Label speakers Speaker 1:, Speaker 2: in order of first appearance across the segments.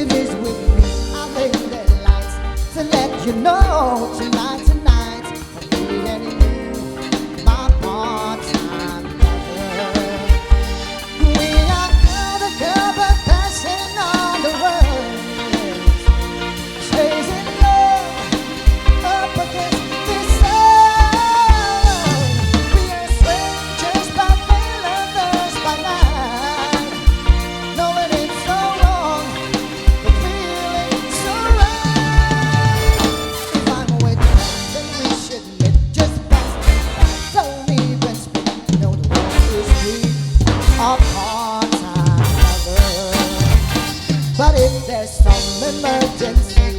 Speaker 1: If he's with me, I'll lay the lights to let you know tonight, tonight, I'm me and you, my part-time lover. We are undercover, passing on the road, chasing love up against the sun. We are strangers by day, lovers by night, knowing it's so wrong, but feeling so right. If I'm with you, then we should admit just pass me by. Don't even speak, know the world is free, our part-time lover. But if there's some emergency,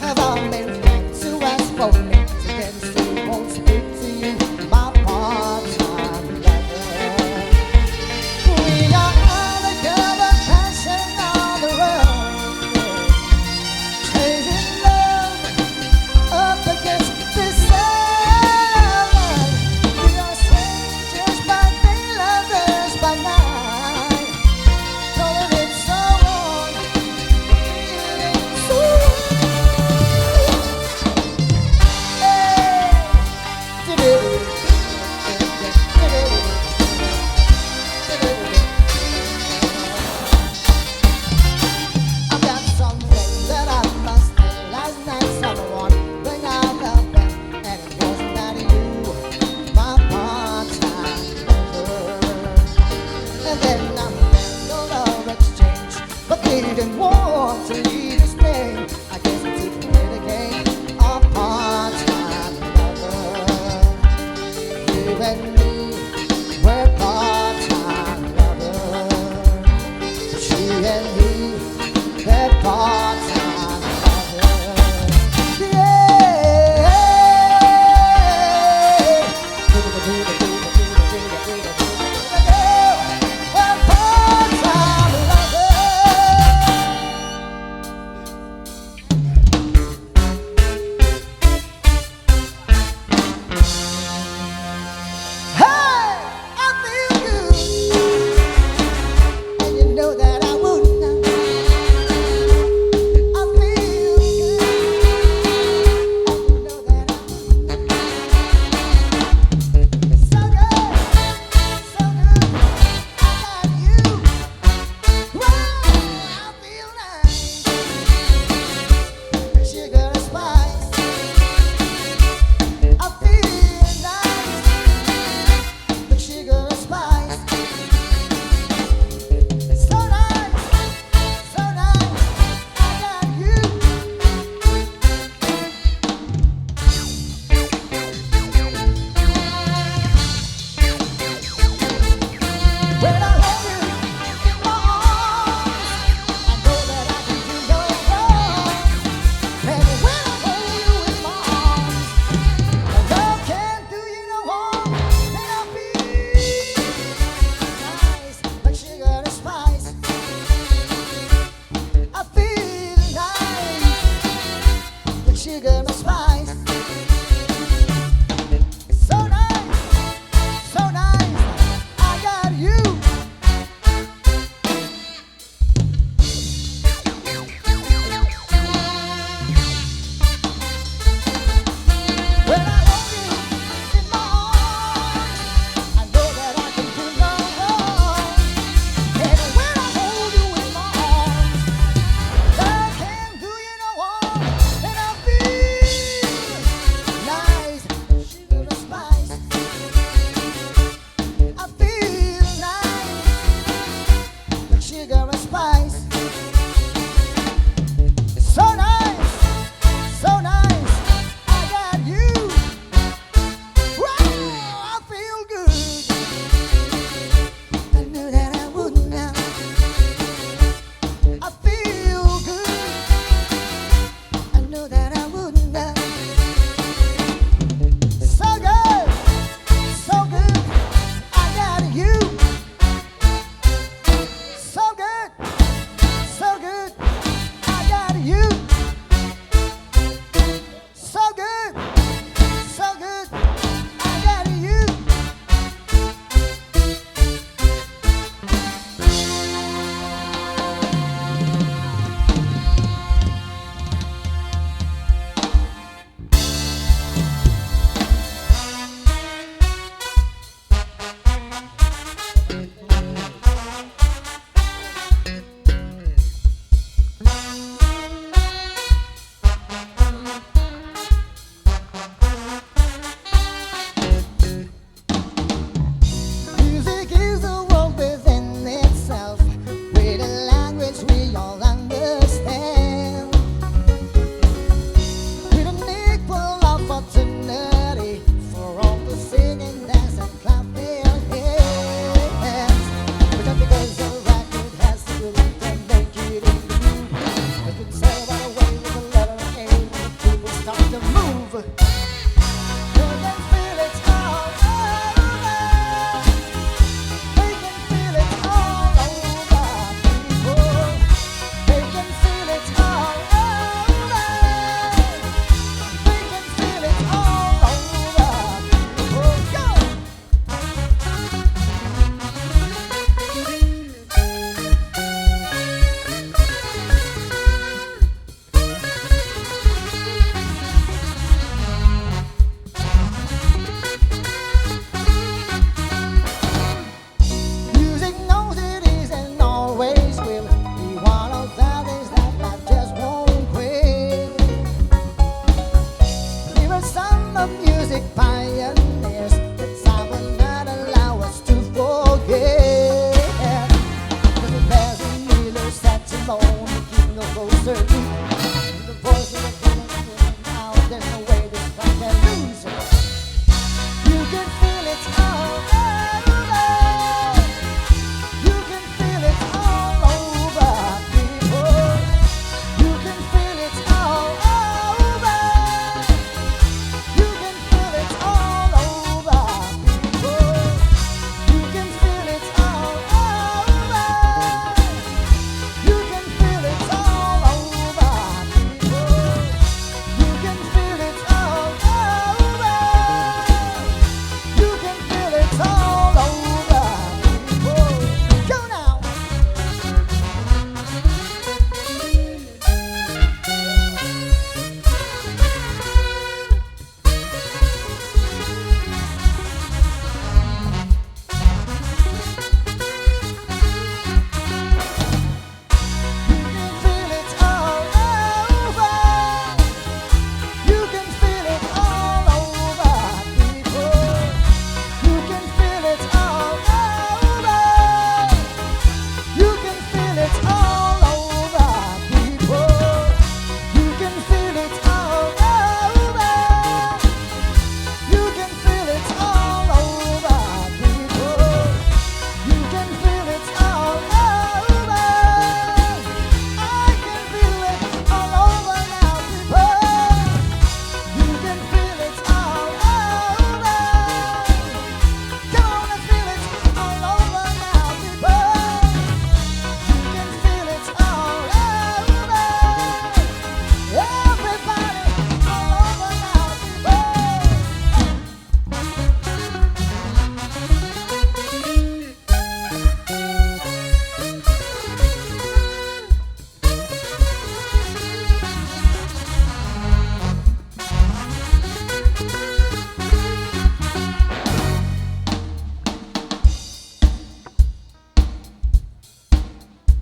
Speaker 1: have I been friends to ask for me? So then she won't speak to you, my part-time lover. We are undercover, passion on the road, chasing love up against the sun. We are strangers by day, lovers by night, knowing it's so wrong, feeling so I've got something that I must tell. Last night someone bring out the bell, and it wasn't that you, my part-time lover. And then I'm there, no love exchange, but they didn't want to leave his name. I guess it's to play the game, our part-time lover. You and me, we're part-time lovers. She and me, they're part-time lovers. Yeah. We're part-time lovers.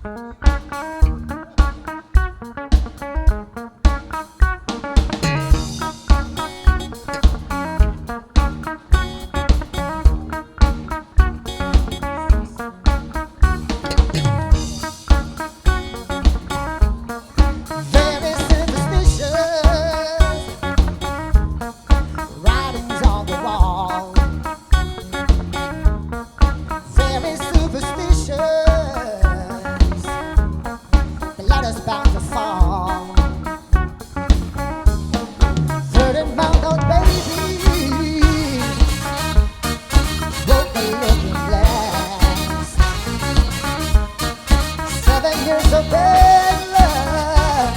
Speaker 1: Very superstitious writings on the wall. Very superstitious. The ladder's bound to fall. 30-month-old baby broke the looking glass. 7 years of bad luck.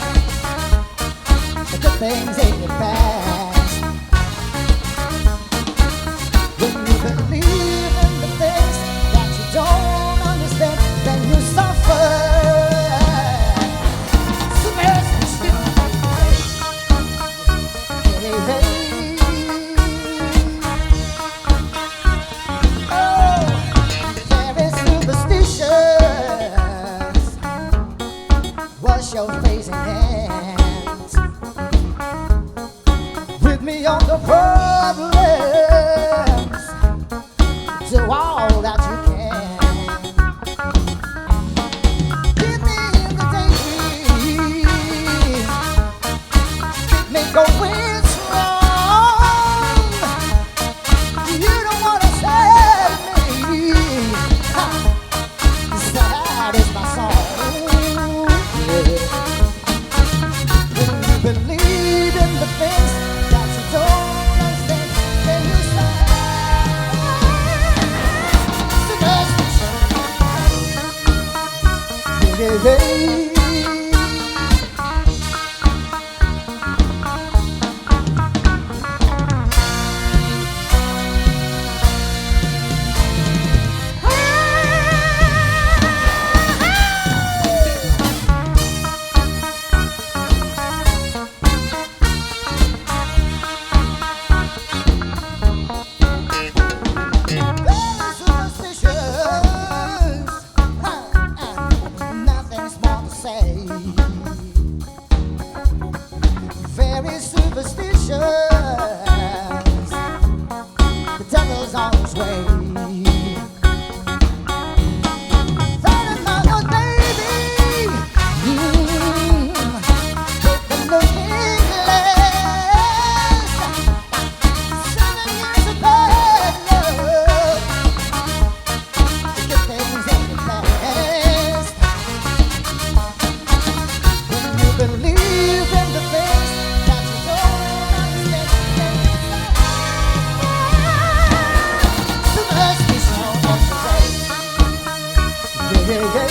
Speaker 1: The good things ain't the past. When you believe in the things that you don't understand, then you suffer. Superstition. Hey, hey. Oh, very superstitious. Wash your face and hands. With me on the problems. Do all that you can. Keep me in the daydream. Keep me going strong. You don't wanna save me. Ha. Sad is my song. Yeah. When you believe in the things that you don't understand, then you say superstition. Yeah, yeah, yeah. Very superstitious. Nothing's more to say. Very superstitious. The devil's on his way. 30-month-old baby. With the looking glass. 7 years of bad luck. The good things in the past. When you believe in the things that you don't understand, then it's superstition on the way. Yeah, yeah, yeah.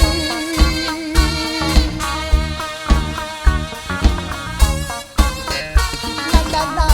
Speaker 1: La, la, la.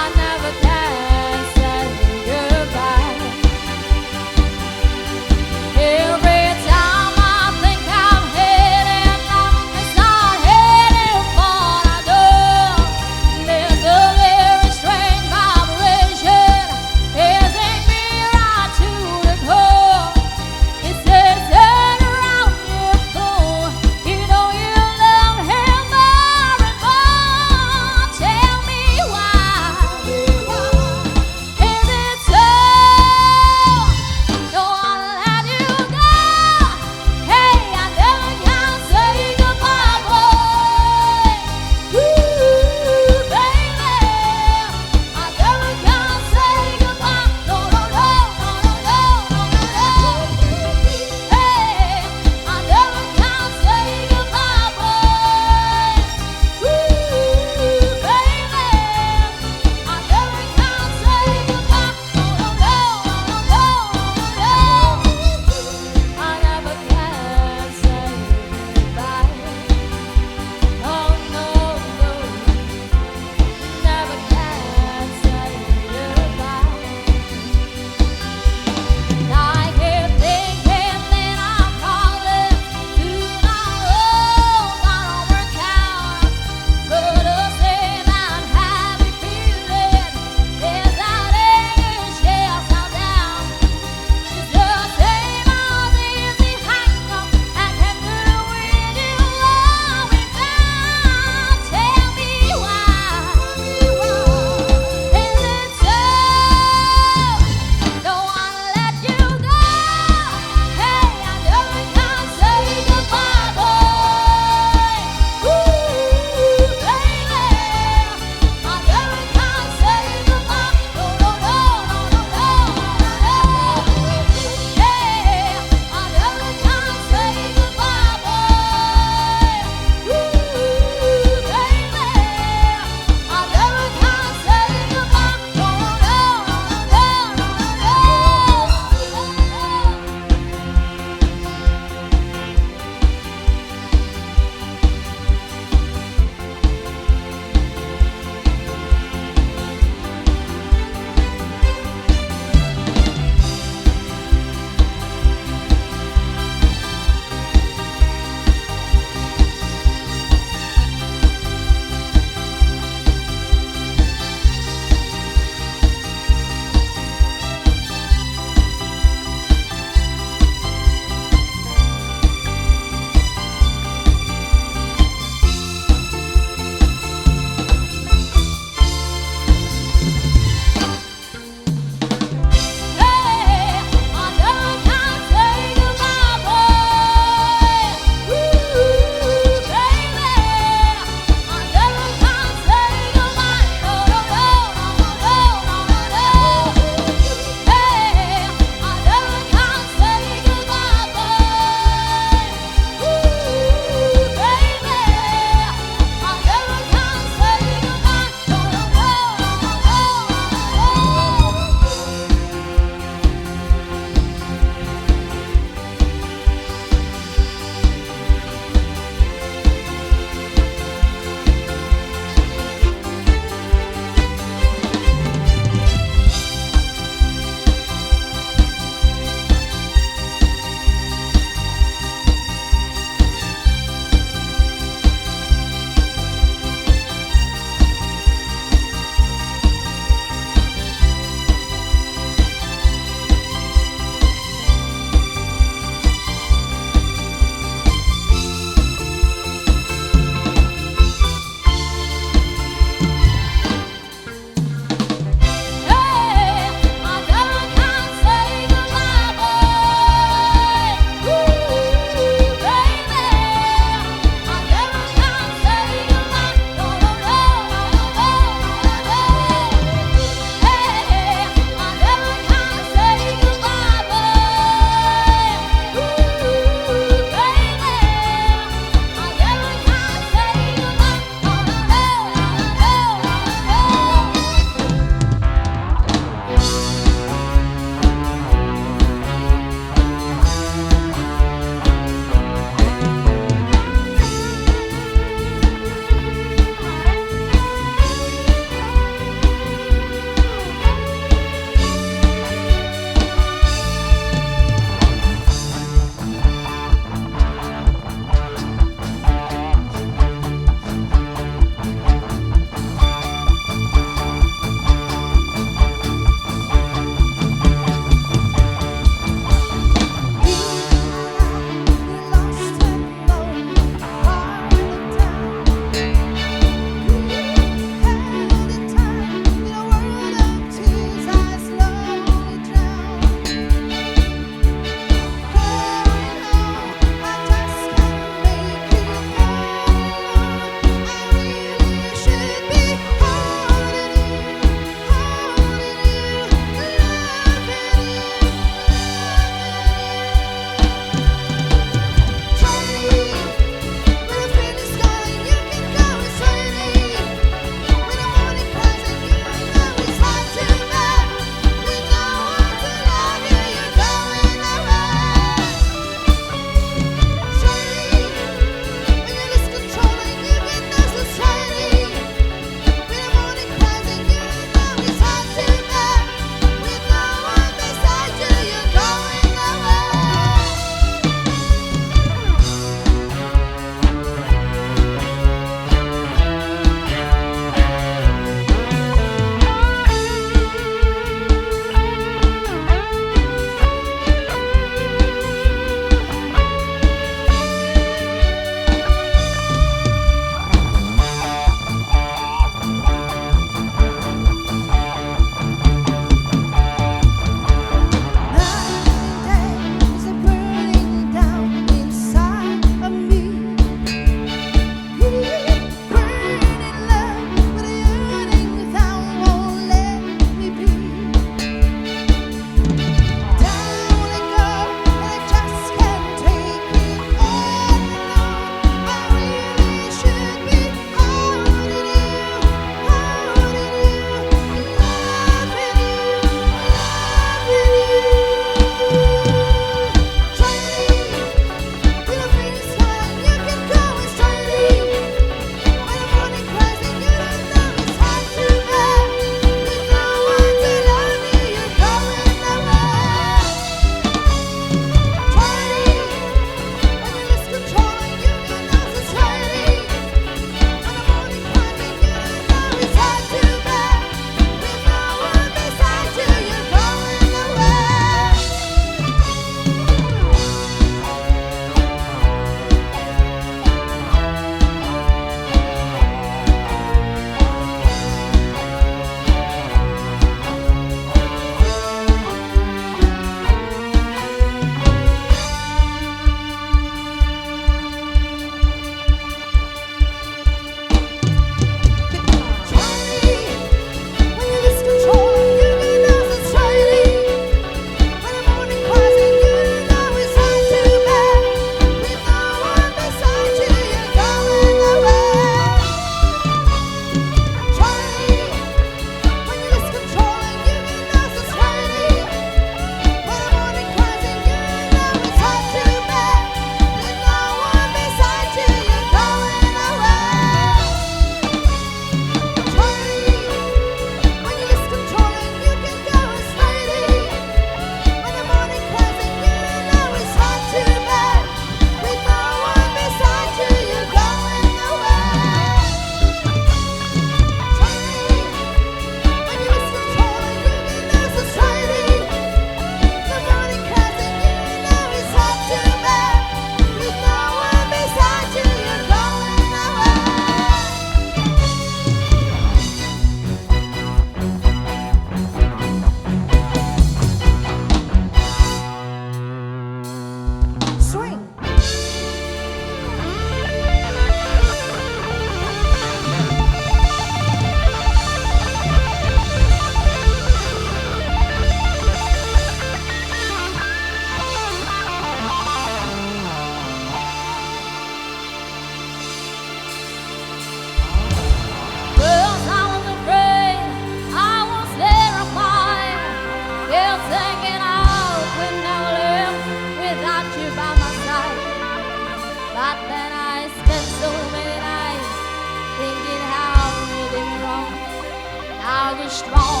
Speaker 2: strong.